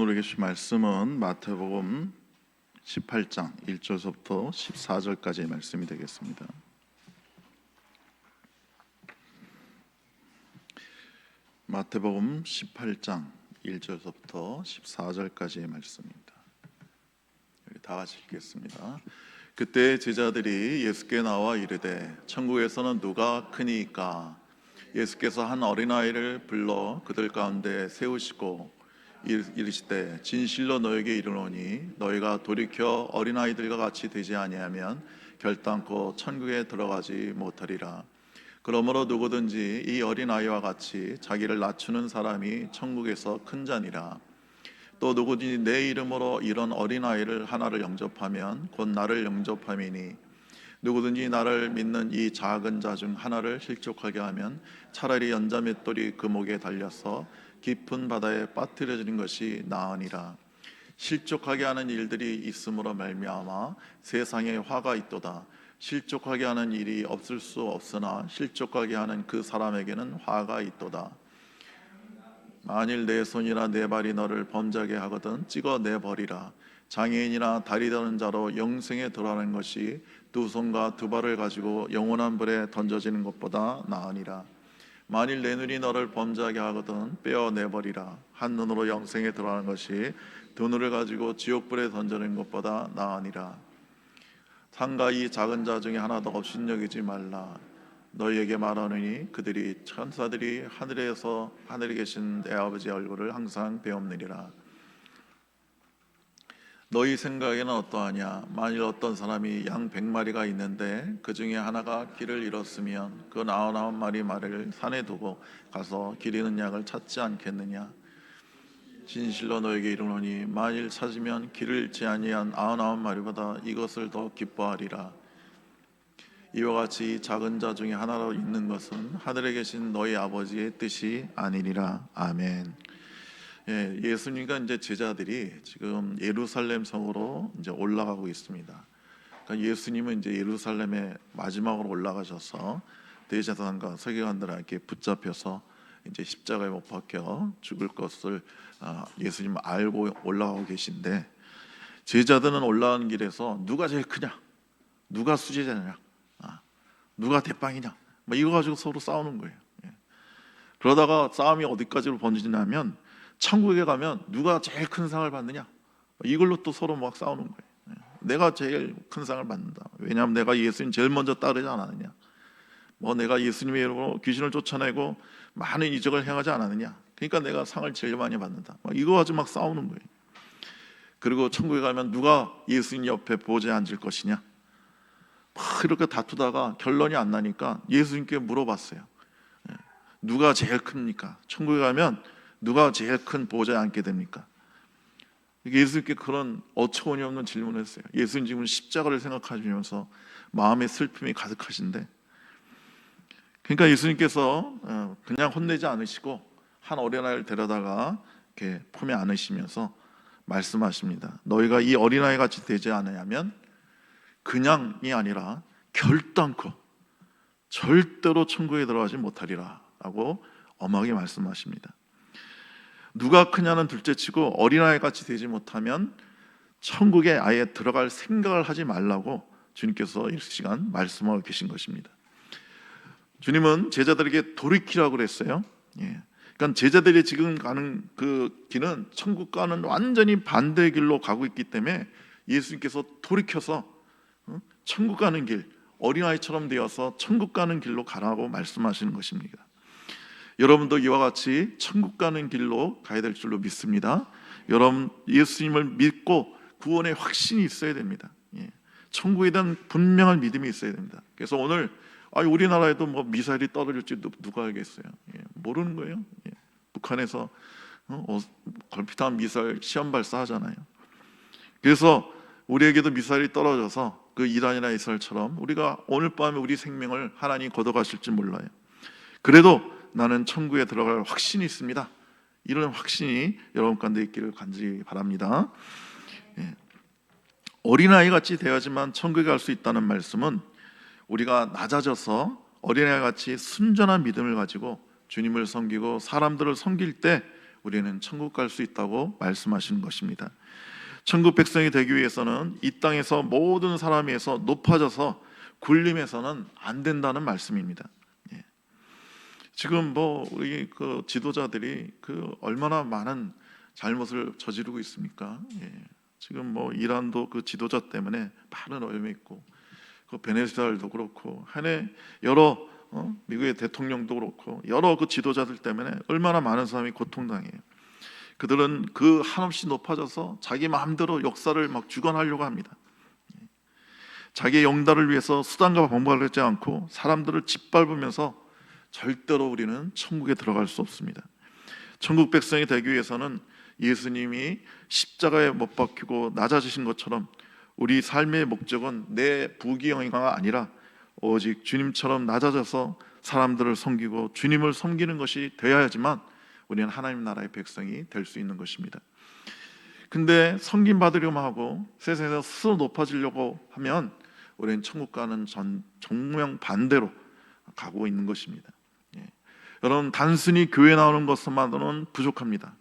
오늘 계신 말씀은 마태복음 18장 1절부터 14절까지의 말씀이 되겠습니다. 마태복음 18장 1절부터 14절까지의 말씀입니다. 다 같이 읽겠습니다. 그때 제자들이 예수께 나와 이르되 천국에서는 누가 크니까? 예수께서 한 어린아이를 불러 그들 가운데 세우시고 이르시되 진실로 너에게 이르노니 너희가 돌이켜 어린아이들과 같이 되지 아니하면 결단코 천국에 들어가지 못하리라. 그러므로 누구든지 이 어린아이와 같이 자기를 낮추는 사람이 천국에서 큰 자니라. 또 누구든지 내 이름으로 이런 어린아이를 하나를 영접하면 곧 나를 영접함이니 누구든지 나를 믿는 이 작은 자 중 하나를 실족하게 하면 차라리 연자 맷돌이 그 목에 달려서 깊은 바다에 빠뜨려지는 것이 나으니라. 실족하게 하는 일들이 있음으로 말미암아 세상에 화가 있도다. 실족하게 하는 일이 없을 수 없으나 실족하게 하는 그 사람에게는 화가 있도다. 만일 내 손이나 내 발이 너를 범죄하게 하거든 찍어 내버리라. 장애인이나 다리 더는 자로 영생에 들어가는 것이 두 손과 두 발을 가지고 영원한 불에 던져지는 것보다 나으니라. 만일 내 눈이 너를 범죄하게 하거든 빼어내버리라. 한 눈으로 영생에 들어가는 것이 두 눈을 가지고 지옥불에 던지는 것보다 나으니라. 상가 이 작은 자 중에 하나도 업신여기지 말라. 너희에게 말하노니 그들이 천사들이 하늘에 계신 내 아버지의 얼굴을 항상 배움느니라. 너희 생각에는 어떠하냐? 만일 어떤 사람이 양 100마리가 있는데 그 중에 하나가 길을 잃었으면 그 99마리를 산에 두고 가서 길 잃은 양을 찾지 않겠느냐? 진실로 너에게 이르노니 만일 찾으면 길을 잃지 아니한 99마리보다 이것을 더 기뻐하리라. 이와 같이 작은 자 중에 하나로 있는 것은 하늘에 계신 너희 아버지의 뜻이 아니니라. 아멘. 예수님과 이제 제자들이 지금 예루살렘 성으로 이제 올라가고 있습니다. 그러니까 예수님은 이제 예루살렘에 마지막으로 올라가셔서 대제사장과 서기관들에게 붙잡혀서 이제 십자가에 못 박혀 죽을 것을 예수님 알고 올라가고 계신데, 제자들은 올라가는 길에서 누가 제일 크냐, 누가 수제자냐, 누가 대빵이냐, 뭐 이거 가지고 서로 싸우는 거예요. 그러다가 싸움이 어디까지로 번지냐면 천국에 가면 누가 제일 큰 상을 받느냐, 이걸로 또 서로 막 싸우는 거예요. 내가 제일 큰 상을 받는다. 왜냐하면 내가 예수님 제일 먼저 따르지 않았느냐, 뭐 내가 예수님의 이름으로 귀신을 쫓아내고 많은 이적을 행하지 않았느냐, 그러니까 내가 상을 제일 많이 받는다. 이거 가지고 막 싸우는 거예요. 그리고 천국에 가면 누가 예수님 옆에 보좌에 앉을 것이냐, 막 이렇게 다투다가 결론이 안 나니까 예수님께 물어봤어요. 누가 제일 큽니까? 천국에 가면 누가 제일 큰 보좌에 앉게 됩니까? 예수님께 그런 어처구니 없는 질문을 했어요. 예수님 지금 십자가를 생각하시면서 마음의 슬픔이 가득하신데, 그러니까 예수님께서 그냥 혼내지 않으시고 한 어린아이를 데려다가 이렇게 품에 안으시면서 말씀하십니다. 너희가 이 어린아이 같이 되지 않으면 그냥이 아니라 결단코 절대로 천국에 들어가지 못하리라 라고 엄하게 말씀하십니다. 누가 크냐는 둘째치고 어린아이 같이 되지 못하면 천국에 아예 들어갈 생각을 하지 말라고 주님께서 이 시간 말씀하고 계신 것입니다. 주님은 제자들에게 돌이키라고 그랬어요. 그러니까 제자들이 지금 가는 그 길은 천국과는 완전히 반대의 길로 가고 있기 때문에 예수님께서 돌이켜서 천국 가는 길, 어린아이처럼 되어서 천국 가는 길로 가라고 말씀하시는 것입니다. 여러분도 이와 같이 천국 가는 길로 가야 될 줄로 믿습니다. 여러분 예수님을 믿고 구원의 확신이 있어야 됩니다. 천국에 대한 분명한 믿음이 있어야 됩니다. 그래서 오늘 우리나라에도 뭐 미사일이 떨어질지 누가 알겠어요? 모르는 거예요. 북한에서 걸핏한 미사일 시험 발사하잖아요. 그래서 우리에게도 미사일이 떨어져서 그 이란이나 이스라엘처럼 우리가 오늘 밤에 우리 생명을 하나님 걷어가실지 몰라요. 그래도 나는 천국에 들어갈 확신이 있습니다. 이런 확신이 여러분 가운데 있기를 간절히 바랍니다. 어린아이 같이 되어야지만 천국에 갈 수 있다는 말씀은 우리가 낮아져서 어린아이 같이 순전한 믿음을 가지고 주님을 섬기고 사람들을 섬길 때 우리는 천국 갈 수 있다고 말씀하시는 것입니다. 천국 백성이 되기 위해서는 이 땅에서 모든 사람에 서 높아져서 군림해서는 안 된다는 말씀입니다. 예. 지금 우리 그 지도자들이 얼마나 많은 잘못을 저지르고 있습니까? 예. 지금 이란도 그 지도자 때문에 많은 어려움이 있고, 그 베네수엘도 그렇고, 한해 여러 미국의 대통령도 그렇고 여러 그 지도자들 때문에 얼마나 많은 사람이 고통당해요. 그들은 그 한없이 높아져서 자기 마음대로 역사를 막 주관하려고 합니다. 자기의 영달을 위해서 수단과 방법을 하지 않고 사람들을 짓밟으면서 절대로 우리는 천국에 들어갈 수 없습니다. 천국 백성이 되기 위해서는 예수님이 십자가에 못 박히고 낮아지신 것처럼 우리 삶의 목적은 내 부귀영화가 아니라 오직 주님처럼 낮아져서 사람들을 섬기고 주님을 섬기는 것이 되어야지만 우리는 하나님 나라의 백성이 될 수 있는 것입니다. 근데 섬김 받으려고 하고 세상에서 스스로 높아지려고 하면 우리는 천국 가는 정명반대로 가고 있는 것입니다. 예. 여러분, 단순히 교회 나오는 것만으로는 부족합니다.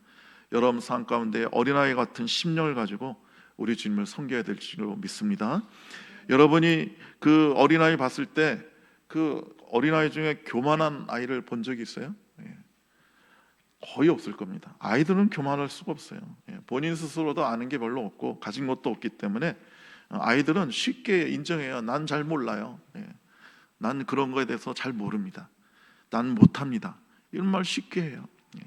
여러분 삶 가운데 어린아이 같은 심령을 가지고 우리 주님을 섬겨야 될 줄로 믿습니다. 여러분이 그 어린아이 봤을 때 그 어린아이 중에 교만한 아이를 본 적이 있어요? 예. 거의 없을 겁니다. 아이들은 교만할 수가 없어요. 예. 본인 스스로도 아는 게 별로 없고 가진 것도 없기 때문에 아이들은 쉽게 인정해요. 난 잘 몰라요. 예. 난 그런 거에 대해서 잘 모릅니다. 난 못합니다. 이런 말 쉽게 해요. 예.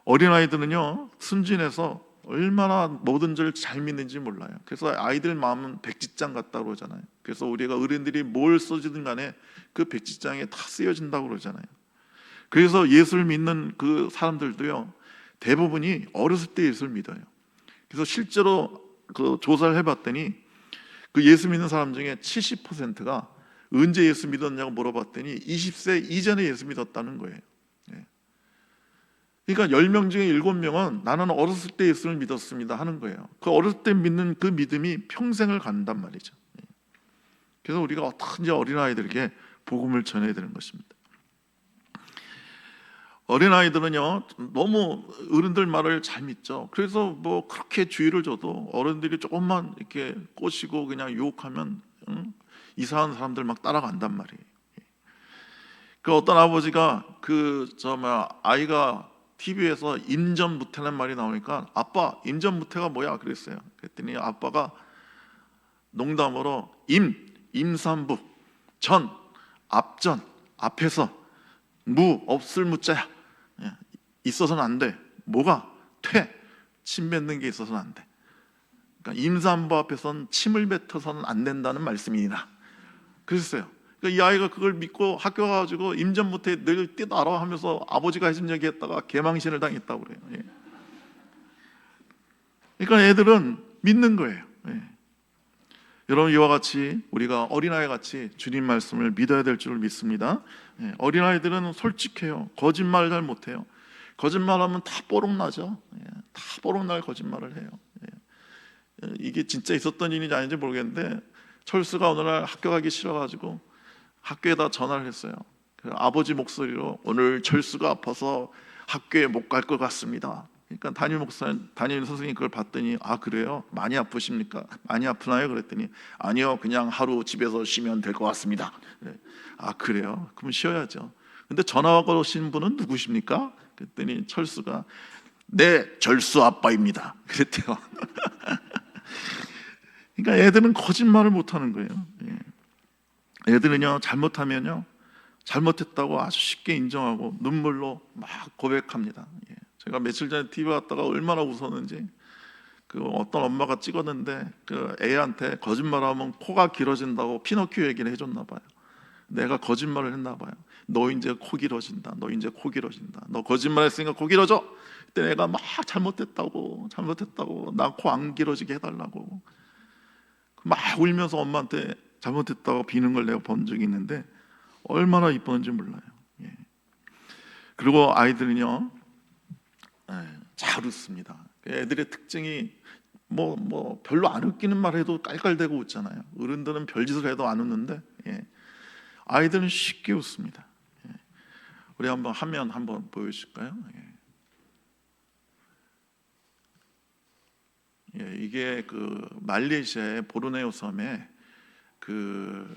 어린아이들은요, 순진해서 얼마나 뭐든지를 잘 믿는지 몰라요. 그래서 아이들 마음은 백지장 같다고 그러잖아요. 그래서 우리가 어른들이 뭘 써지든 간에 그 백지장에 다 쓰여진다고 그러잖아요. 그래서 예수를 믿는 그 사람들도요, 대부분이 어렸을 때 예수를 믿어요. 그래서 실제로 그 조사를 해봤더니 그 예수 믿는 사람 중에 70%가 언제 예수 믿었냐고 물어봤더니 20세 이전에 예수 믿었다는 거예요. 그러니까 10명 중에 7명은 나는 어렸을 때 예수를 믿었습니다 하는 거예요. 그 어렸을 때 믿는 그 믿음이 평생을 간단 말이죠. 그래서 우리가 어떻게든지 어린아이들에게 복음을 전해야 되는 것입니다. 어린아이들은요, 너무 어른들 말을 잘 믿죠. 그래서 그렇게 주의를 줘도 어른들이 조금만 이렇게 꼬시고 그냥 유혹하면 이상한 사람들 막 따라간단 말이에요. 그 어떤 아버지가 아이가 TV에서 임전무태라는 말이 나오니까 아빠, 임전무태가 뭐야? 그랬어요. 그랬더니 아빠가 농담으로 임산부, 전, 앞전, 앞에서 없을 무자야. 있어서는 안 돼. 뭐가? 침 뱉는 게 있어서는 안 돼. 그러니까 임산부 앞에서는 침을 뱉어서는 안 된다는 말씀이니라. 그랬어요. 그러니까 이 아이가 그걸 믿고 학교 가가지고 임전무태 늘 뛰어나라 하면서 아버지가 해준 얘기 했다가 개망신을 당했다고 그래요. 예. 그러니까 애들은 믿는 거예요. 예. 여러분, 이와 같이 우리가 어린아이 같이 주님 말씀을 믿어야 될 줄 믿습니다. 예. 어린아이들은 솔직해요. 거짓말 잘 못해요. 거짓말하면 다 뽀록나죠. 예. 다 뽀록날 거짓말을 해요. 예. 이게 진짜 있었던 일인지 아닌지 모르겠는데 철수가 어느 날 학교 가기 싫어가지고 학교에다 전화를 했어요. 그 아버지 목소리로 오늘 철수가 아파서 학교에 못 갈 것 같습니다. 그러니까 담임 선생님이 그걸 봤더니 그래요? 많이 아프십니까? 많이 아프나요? 그랬더니 아니요, 그냥 하루 집에서 쉬면 될 것 같습니다. 그래요? 그럼 쉬어야죠. 근데 전화 걸으신 분은 누구십니까? 그랬더니 철수가 네, 절수 아빠입니다. 그랬대요. 그러니까 애들은 거짓말을 못하는 거예요. 애들은요, 잘못하면요, 잘못했다고 아주 쉽게 인정하고 눈물로 막 고백합니다. 제가 며칠 전에 TV 봤다가 얼마나 웃었는지, 그 어떤 엄마가 찍었는데 그 애한테 거짓말하면 코가 길어진다고 피노키오 얘기를 해줬나 봐요. 내가 거짓말을 했나 봐요. 너 이제 코 길어진다. 너 이제 코 길어진다. 너 거짓말했으니까 코 길어져. 그때 내가 막 잘못했다고 나 코 안 길어지게 해달라고 막 울면서 엄마한테 잘못했다고 비는 걸 내가 본 적이 있는데 얼마나 이뻤는지 몰라요. 그리고 아이들은요, 잘 웃습니다. 애들의 특징이 별로 안 웃기는 말 해도 깔깔대고 웃잖아요. 어른들은 별짓을 해도 안 웃는데 아이들은 쉽게 웃습니다. 우리 한번 화면 한번 보여줄까요? 이게 그 말레이시아의 보르네오 섬에 그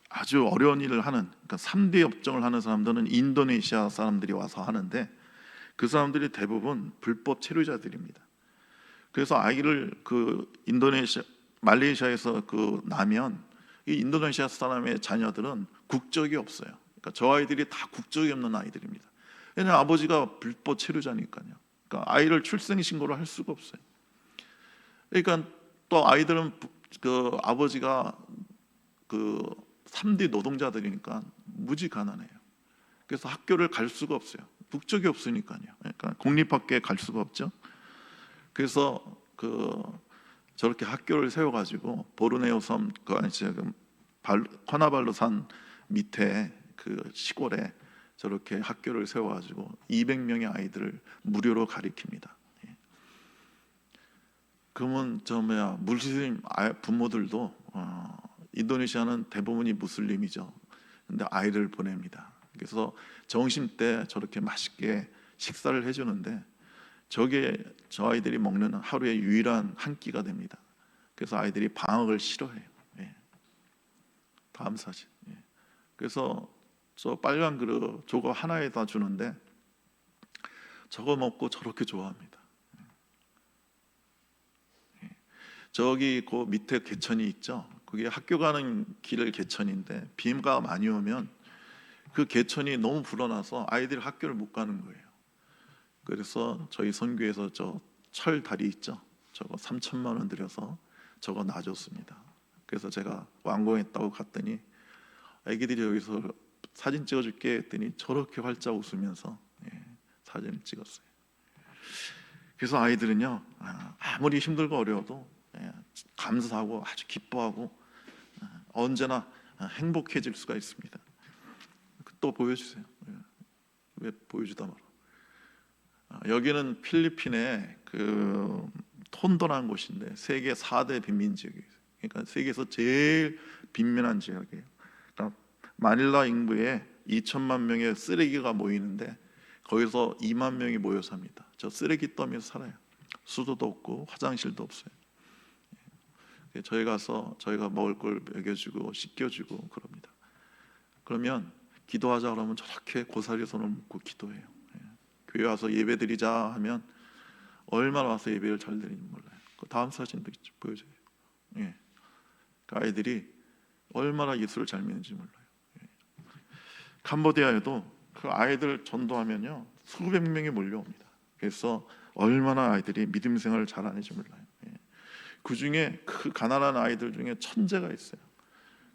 아주 어려운 일을 하는, 그러니까 3대 업종을 하는 사람들은 인도네시아 사람들이 와서 하는데, 그 사람들이 대부분 불법 체류자들입니다. 그래서 아이를 말레이시아에서 나면 이 인도네시아 사람의 자녀들은 국적이 없어요. 그러니까 저 아이들이 다 국적이 없는 아이들입니다. 왜냐하면 아버지가 불법 체류자니까요. 그러니까 아이를 출생 신고를 할 수가 없어요. 그러니까 또 아이들은 아버지가 3D 노동자들이니까 무지 가난해요. 그래서 학교를 갈 수가 없어요. 국적이 없으니까요. 그러니까 공립학교에 갈 수가 없죠. 그래서 저렇게 학교를 세워가지고 보르네오 섬 커나발루산 밑에 그 시골에 저렇게 학교를 세워가지고 200명의 아이들을 무료로 가르칩니다. 그러면 무슬림 부모들도 인도네시아는 대부분이 무슬림이죠. 근데 아이를 보냅니다. 그래서 점심 때 저렇게 맛있게 식사를 해주는데 저게 저 아이들이 먹는 하루의 유일한 한 끼가 됩니다. 그래서 아이들이 방학을 싫어해요. 다음 사진. 그래서 저 빨간 그릇 저거 하나에다 주는데 저거 먹고 저렇게 좋아합니다. 저기 그 밑에 개천이 있죠. 그게 학교 가는 길 개천인데 비가 많이 오면 그 개천이 너무 불어나서 아이들이 학교를 못 가는 거예요. 그래서 저희 선교에서 저 철 다리 있죠. 저거 3천만 원 들여서 저거 놔줬습니다. 그래서 제가 완공했다고 갔더니 애기들이 여기서 사진 찍어줄게 했더니 저렇게 활짝 웃으면서 사진을 찍었어요. 그래서 아이들은요, 아무리 힘들고 어려워도 감사하고 아주 기뻐하고 언제나 행복해질 수가 있습니다. 또 보여주세요. 왜 보여주다 말아. 여기는 필리핀의 톤도라는 곳인데 세계 4대 빈민 지역이에요. 그러니까 세계에서 제일 빈민한 지역이에요. 그러니까 마닐라 인구에 2천만 명의 쓰레기가 모이는데 거기서 2만 명이 모여 삽니다. 저 쓰레기 더미에서 살아요. 수도도 없고 화장실도 없어요. 저희 가서 저희가 먹을 걸 먹여주고 씻겨주고 그럽니다. 그러면 기도하자 그러면 저렇게 고사리 손을 묶고 기도해요. 교회 와서 예배 드리자 하면 얼마나 와서 예배를 잘 드리는지 몰라요. 그 다음 사진도 보여줘요. 그 아이들이 얼마나 예수를 잘 믿는지 몰라요. 캄보디아에도 그 아이들 전도하면요 수백 명이 몰려옵니다. 그래서 얼마나 아이들이 믿음 생활을 잘하는지 몰라요. 그 중에 그 가난한 아이들 중에 천재가 있어요.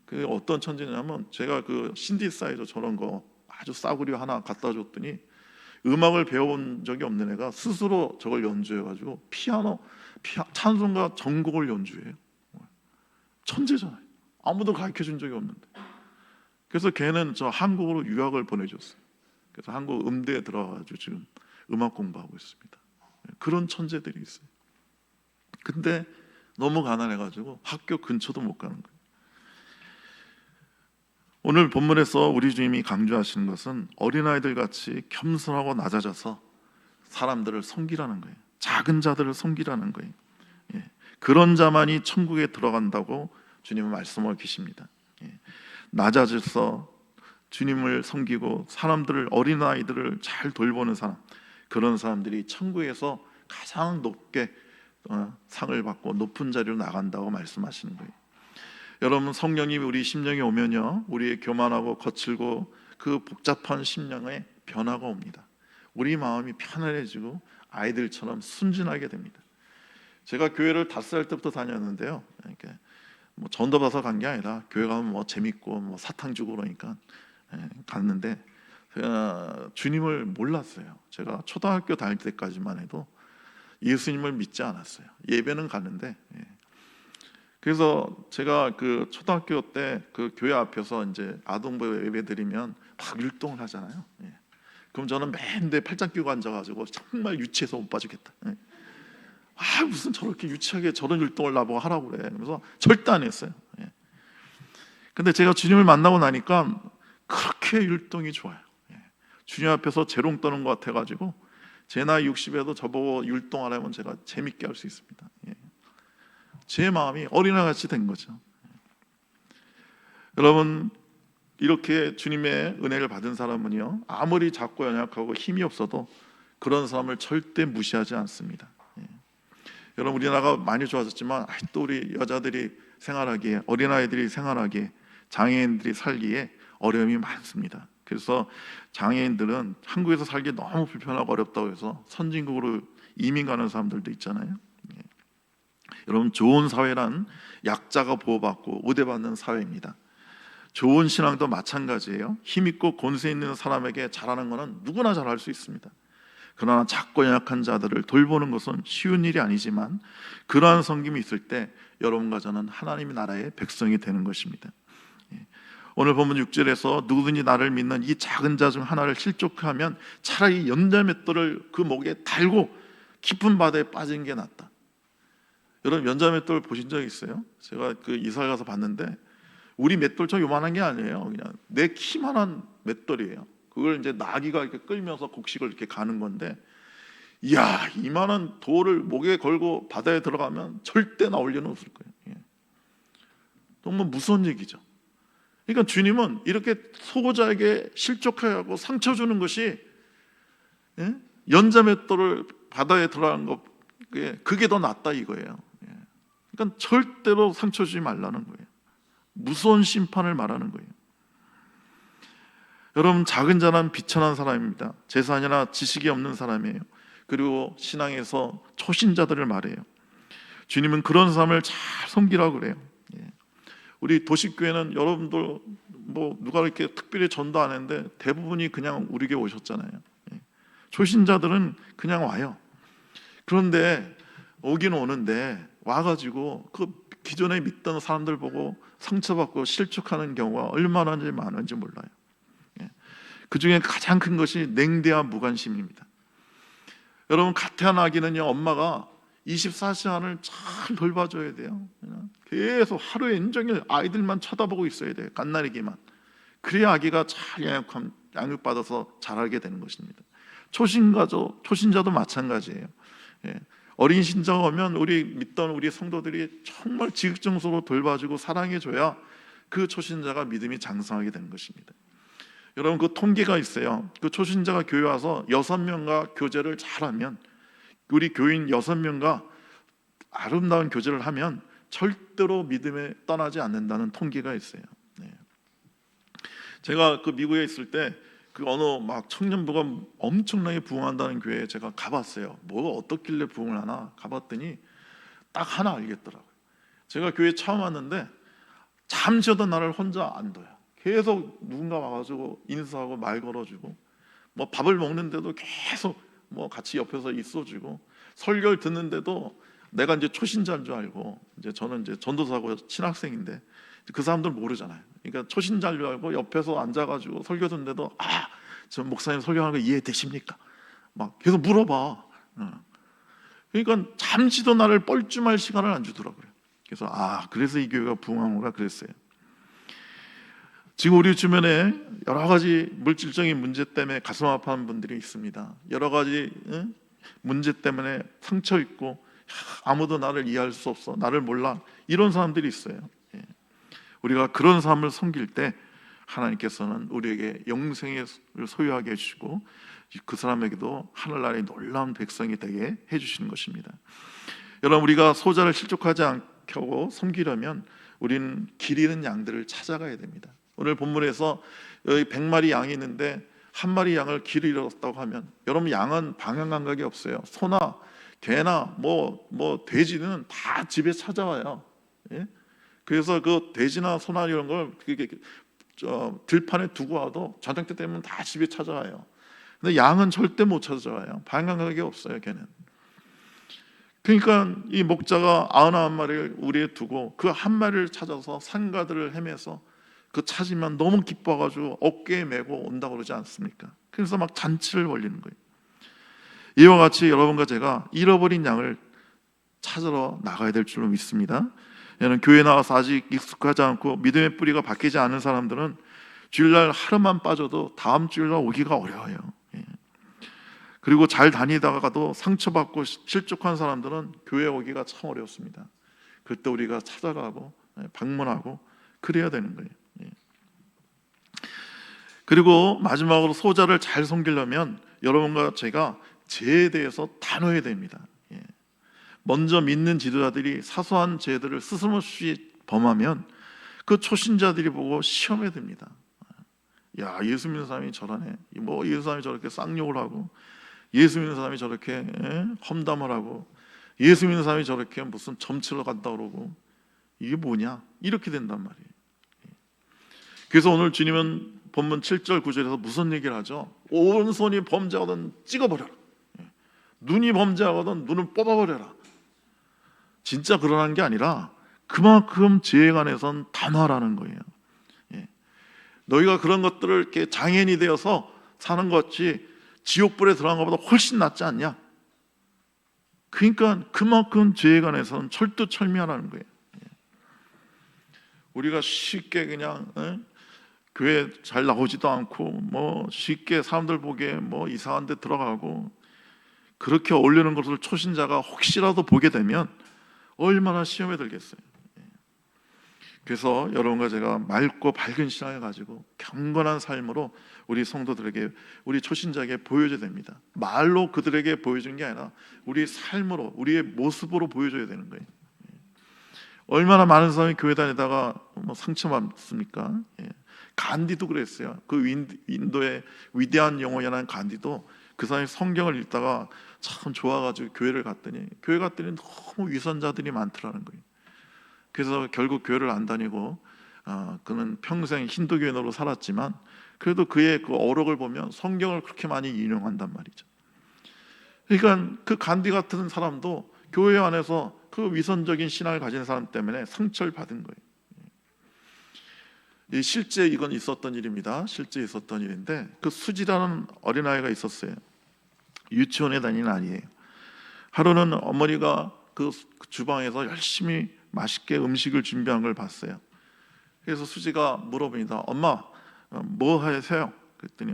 그 어떤 천재냐면 제가 그 신디사이저 저런 거 아주 싸구려 하나 갖다 줬더니 음악을 배워본 적이 없는 애가 스스로 저걸 연주해가지고 찬송가 전곡을 연주해요. 천재잖아요. 아무도 가르쳐준 적이 없는데. 그래서 걔는 저 한국으로 유학을 보내줬어요. 그래서 한국 음대에 들어가가지고 지금 음악 공부하고 있습니다. 그런 천재들이 있어요. 근데 너무 가난해가지고 학교 근처도 못 가는 거예요. 오늘 본문에서 우리 주님이 강조하시는 것은 어린아이들 같이 겸손하고 낮아져서 사람들을 섬기라는 거예요. 작은 자들을 섬기라는 거예요. 그런 자만이 천국에 들어간다고 주님은 말씀하고 계십니다. 낮아져서 주님을 섬기고 사람들을, 어린아이들을 잘 돌보는 사람, 그런 사람들이 천국에서 가장 높게 상을 받고 높은 자리로 나간다고 말씀하시는 거예요. 여러분, 성령이 우리 심령에 오면요 우리의 교만하고 거칠고 그 복잡한 심령에 변화가 옵니다. 우리 마음이 편안해지고 아이들처럼 순진하게 됩니다. 제가 교회를 5살 때부터 다녔는데요, 이렇게 뭐 전도 받아서 간 게 아니라 교회 가면 뭐 재밌고 뭐 사탕 주고 그러니까 갔는데 제가 주님을 몰랐어요. 제가 초등학교 다닐 때까지만 해도 예수님을 믿지 않았어요. 예배는 가는데 그래서 제가 그 초등학교 때 그 교회 앞에서 이제 아동부 예배 드리면 막 율동을 하잖아요. 그럼 저는 맨날 팔짱 끼고 앉아가지고 정말 유치해서 못 빠지겠다. 무슨 저렇게 유치하게 저런 율동을 나보고 하라고 그래. 그래서 절대 안 했어요. 근데 제가 주님을 만나고 나니까 그렇게 율동이 좋아요. 주님 앞에서 재롱 떠는 것 같아가지고 제 나이 60에도 저보고 율동하라면 제가 재밌게 할 수 있습니다. 예. 제 마음이 어린아이같이 된 거죠. 여러분, 이렇게 주님의 은혜를 받은 사람은요, 아무리 작고 연약하고 힘이 없어도 그런 사람을 절대 무시하지 않습니다. 예. 여러분, 우리나라가 많이 좋아졌지만 또 우리 여자들이 생활하기에, 어린아이들이 생활하기에, 장애인들이 살기에 어려움이 많습니다. 그래서 장애인들은 한국에서 살기 너무 불편하고 어렵다고 해서 선진국으로 이민 가는 사람들도 있잖아요. 예. 여러분, 좋은 사회란 약자가 보호받고 우대받는 사회입니다. 좋은 신앙도 마찬가지예요. 힘있고 권세 있는 사람에게 잘하는 것은 누구나 잘할 수 있습니다. 그러나 작고 연약한 자들을 돌보는 것은 쉬운 일이 아니지만 그러한 섬김이 있을 때 여러분과 저는 하나님의 나라의 백성이 되는 것입니다. 오늘 본문 6절에서 누구든지 나를 믿는 이 작은 자 중 하나를 실족하면 차라리 연자맷돌을 그 목에 달고 깊은 바다에 빠진 게 낫다. 여러분, 연자맷돌 보신 적 있어요? 제가 그 이사를 가서 봤는데 우리 맷돌처럼 요만한 게 아니에요. 그냥 내 키만한 맷돌이에요. 그걸 이제 나귀가 이렇게 끌면서 곡식을 이렇게 가는 건데, 이야, 이만한 돌을 목에 걸고 바다에 들어가면 절대 나올 리는 없을 거예요. 예. 정말 무서운 얘기죠. 그러니까 주님은 이렇게 소고자에게 실족하게 하고 상처 주는 것이, 예? 연자맷돌을 바다에 들어가는 것, 그게 더 낫다 이거예요. 예. 그러니까 절대로 상처 주지 말라는 거예요. 무서운 심판을 말하는 거예요. 여러분, 작은 자는 비천한 사람입니다. 재산이나 지식이 없는 사람이에요. 그리고 신앙에서 초신자들을 말해요. 주님은 그런 사람을 잘 섬기라고 그래요. 예. 우리 도시교회는 여러분들 뭐 누가 이렇게 특별히 전도 안 했는데 대부분이 그냥 우리 교회 오셨잖아요. 예. 초신자들은 그냥 와요. 그런데 오긴 오는데 와가지고 그 기존에 믿던 사람들 보고 상처받고 실족하는 경우가 얼마나 많은지 몰라요. 예. 그 중에 가장 큰 것이 냉대한 무관심입니다. 여러분, 가태한 아기는요, 엄마가 24시간을 잘 돌봐줘야 돼요. 계속 하루에 온종일 아이들만 쳐다보고 있어야 돼요. 갓난아기만. 그래야 아기가 잘 양육받아서 자라게 되는 것입니다. 초신자도 마찬가지예요. 예. 어린 신자가 오면 우리 믿던 우리 성도들이 정말 지극정성으로 돌봐주고 사랑해줘야 그 초신자가 믿음이 장성하게 되는 것입니다. 여러분, 그 통계가 있어요. 그 초신자가 교회 와서 6명과 교제를 잘하면, 우리 교인 6명과 아름다운 교제를 하면 절대로 믿음에 떠나지 않는다는 통계가 있어요. 네. 제가 그 미국에 있을 때 그 어느 막 청년부가 엄청나게 부흥한다는 교회에 제가 가봤어요. 뭐가 어떻길래 부흥을 하나 가봤더니 딱 하나 알겠더라고요. 제가 교회 처음 왔는데 잠시 오던 나를 혼자 안 둬요. 계속 누군가 와가지고 인사하고 말 걸어주고, 뭐 밥을 먹는데도 계속 뭐 같이 옆에서 있어주고, 설교를 듣는데도 내가 이제 초신자인 줄 알고, 이제 저는 이제 전도사고 신학생인데 그 사람들 모르잖아요. 그러니까 초신자인 줄 알고 옆에서 앉아가지고 설교 듣는데도 저 목사님 설교하는 거 이해되십니까? 막 계속 물어봐. 그러니까 잠시도 나를 뻘쭘할 시간을 안 주더라고요. 그래서 그래서 이 교회가 부흥한구나 그랬어요. 지금 우리 주변에 여러 가지 물질적인 문제 때문에 가슴 아파하는 분들이 있습니다. 여러 가지 문제 때문에 상처 있고, 아무도 나를 이해할 수 없어, 나를 몰라, 이런 사람들이 있어요. 우리가 그런 사람을 섬길 때 하나님께서는 우리에게 영생을 소유하게 해주시고 그 사람에게도 하늘나라의 놀라운 백성이 되게 해주시는 것입니다. 여러분, 우리가 소자를 실족하지 않게 하고 섬기려면 우리는 길 잃은 양들을 찾아가야 됩니다. 오늘 본문에서 여기 100마리 양이 있는데 한 마리 양을 길을 잃었다고 하면, 여러분, 양은 방향 감각이 없어요. 소나 개나 뭐 돼지는 다 집에 찾아와요. 예? 그래서 그 돼지나 소나 이런 걸 들판에 두고 와도 저녁 때 되면 다 집에 찾아와요. 근데 양은 절대 못 찾아와요. 방향 감각이 없어요, 걔는. 그러니까 이 목자가 99마리를 우리에 두고 그 한 마리를 찾아서 산가들을 헤매서 그 찾으면 너무 기뻐가지고 어깨에 메고 온다고 그러지 않습니까? 그래서 막 잔치를 벌리는 거예요. 이와 같이 여러분과 제가 잃어버린 양을 찾으러 나가야 될 줄로 믿습니다. 얘는 교회 나와서 아직 익숙하지 않고 믿음의 뿌리가 바뀌지 않은 사람들은 주일날 하루만 빠져도 다음 주일날 오기가 어려워요. 그리고 잘 다니다가도 상처받고 실족한 사람들은 교회 오기가 참 어렵습니다. 그때 우리가 찾아가고 방문하고 그래야 되는 거예요. 그리고 마지막으로 소자를 잘 섬기려면 여러분과 제가 죄에 대해서 단호해야 됩니다. 먼저 믿는 지도자들이 사소한 죄들을 스스럼없이 범하면 그 초신자들이 보고 시험에 듭니다. 야, 예수 믿는 사람이 저러네. 뭐 예수 사람이 저렇게 쌍욕을 하고, 예수 믿는 사람이 저렇게 험담을 하고, 예수 믿는 사람이 저렇게 무슨 점치러 간다 그러고, 이게 뭐냐? 이렇게 된단 말이에요. 그래서 오늘 주님은 본문 7절 9절에서 무슨 얘기를 하죠? 오른손이 범죄하거든 찍어버려라. 눈이 범죄하거든 눈을 뽑아버려라. 진짜 그러는 게 아니라 그만큼 죄에 관해서는 단호하라는 거예요. 너희가 그런 것들을 이렇게 장애인이 되어서 사는 것이 지옥불에 들어간 것보다 훨씬 낫지 않냐? 그러니까 그만큼 죄에 관해서는 철두철미하라는 거예요. 우리가 쉽게 그냥 교회 잘 나오지도 않고 뭐 쉽게 사람들 보기에 뭐 이상한 데 들어가고 그렇게 어울리는 것을 초신자가 혹시라도 보게 되면 얼마나 시험에 들겠어요. 그래서 여러분과 제가 맑고 밝은 신앙을 가지고 경건한 삶으로 우리 성도들에게, 우리 초신자에게 보여줘야 됩니다. 말로 그들에게 보여주는 게 아니라 우리 삶으로, 우리의 모습으로 보여줘야 되는 거예요. 얼마나 많은 사람이 교회 다니다가 뭐 상처받습니까? 간디도 그랬어요. 그 인도의 위대한 영혼이라는 간디도 그 사람이 성경을 읽다가 참 좋아가지고 교회를 갔더니 너무 위선자들이 많더라는 거예요. 그래서 결국 교회를 안 다니고 그는 평생 힌두교인으로 살았지만 그래도 그의 그 어록을 보면 성경을 그렇게 많이 인용한단 말이죠. 그러니까 그 간디 같은 사람도 교회 안에서 그 위선적인 신앙을 가진 사람 때문에 상처를 받은 거예요. 실제 이건 있었던 일입니다. 실제 있었던 일인데 그 수지라는 어린아이가 있었어요. 유치원에 다니는 아이예요. 하루는 어머니가 그 주방에서 열심히 맛있게 음식을 준비한 걸 봤어요. 그래서 수지가 물어봅니다. 엄마 뭐 하세요? 그랬더니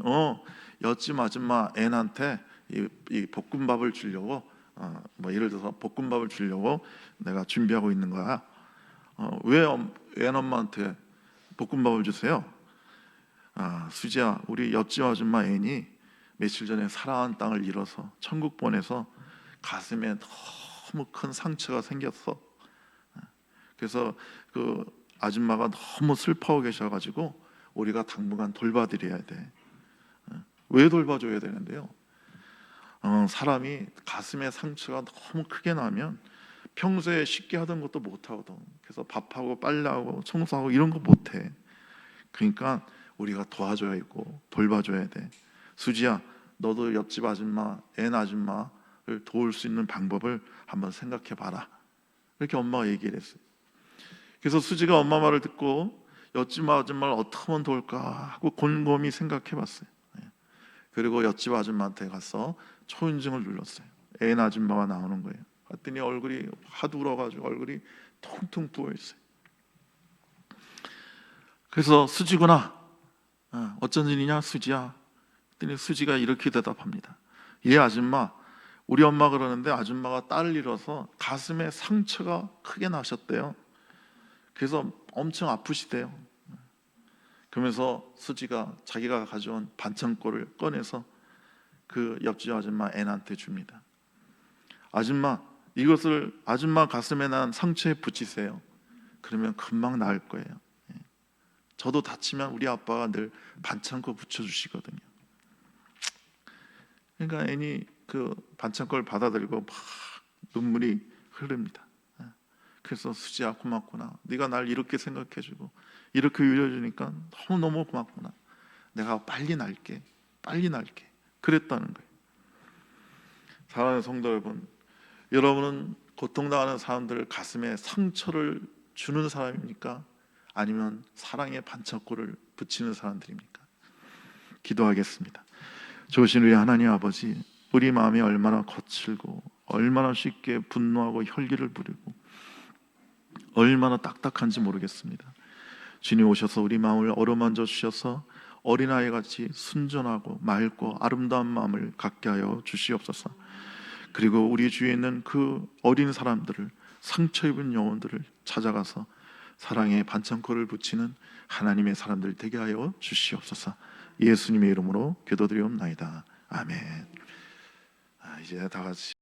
옆집 아줌마 앤한테 이 볶음밥을 주려고 뭐 예를 들어서 볶음밥을 주려고 내가 준비하고 있는 거야. 왜 앤 엄마한테 볶음밥을 주세요? 수지야, 우리 옆집 아줌마 앤이 며칠 전에 사랑한 땅을 잃어서 천국 보내서 가슴에 너무 큰 상처가 생겼어. 그래서 그 아줌마가 너무 슬퍼하고 계셔가지고 우리가 당분간 돌봐드려야 돼. 왜 돌봐줘야 되는데요? 사람이 가슴에 상처가 너무 크게 나면 평소에 쉽게 하던 것도 못하거든. 그래서 밥하고 빨래하고 청소하고 이런 거 못해. 그러니까 우리가 도와줘야 있고 돌봐줘야 돼. 수지야, 너도 옆집 아줌마, 앤 아줌마를 도울 수 있는 방법을 한번 생각해 봐라. 이렇게 엄마가 얘기를 했어요. 그래서 수지가 엄마 말을 듣고 옆집 아줌마를 어떻게 하면 도울까 하고 곰곰이 생각해 봤어요. 그리고 옆집 아줌마한테 가서 초인종을 눌렀어요. 앤 아줌마가 나오는 거예요. 봤더니 얼굴이 하도 울어가지고 얼굴이 퉁퉁 부어있어요. 그래서 수지구나, 어쩐 일이냐 수지야. 그랬더니 수지가 이렇게 대답합니다. 예 아줌마, 우리 엄마 그러는데 아줌마가 딸을 잃어서 가슴에 상처가 크게 나셨대요. 그래서 엄청 아프시대요. 그러면서 수지가 자기가 가져온 반창고를 꺼내서 그 옆집 아줌마 앤한테 줍니다. 아줌마, 이것을 아줌마 가슴에 난 상처에 붙이세요. 그러면 금방 나을 거예요. 저도 다치면 우리 아빠가 늘 반창고 붙여주시거든요. 그러니까 앤이 그 반창고를 받아들고 막 눈물이 흐릅니다. 그래서 수지야 고맙구나. 네가 날 이렇게 생각해주고 이렇게 위로해주니까 너무너무 고맙구나. 내가 빨리 날게. 그랬다는 거예요. 사랑하는 성도 여러분, 여러분은 고통당하는 사람들 가슴에 상처를 주는 사람입니까? 아니면 사랑의 반창고를 붙이는 사람들입니까? 기도하겠습니다. 좋으신 우리 하나님 아버지, 우리 마음이 얼마나 거칠고 얼마나 쉽게 분노하고 혈기를 부리고 얼마나 딱딱한지 모르겠습니다. 주님 오셔서 우리 마음을 어루만져 주셔서 어린아이 같이 순전하고 맑고 아름다운 마음을 갖게 하여 주시옵소서. 그리고 우리 주위에 있는 그 어린 사람들을, 상처 입은 영혼들을 찾아가서 사랑의 반창고를 붙이는 하나님의 사람들 되게 하여 주시옵소서. 예수님의 이름으로 기도드리옵나이다. 아멘. 이제 다 같이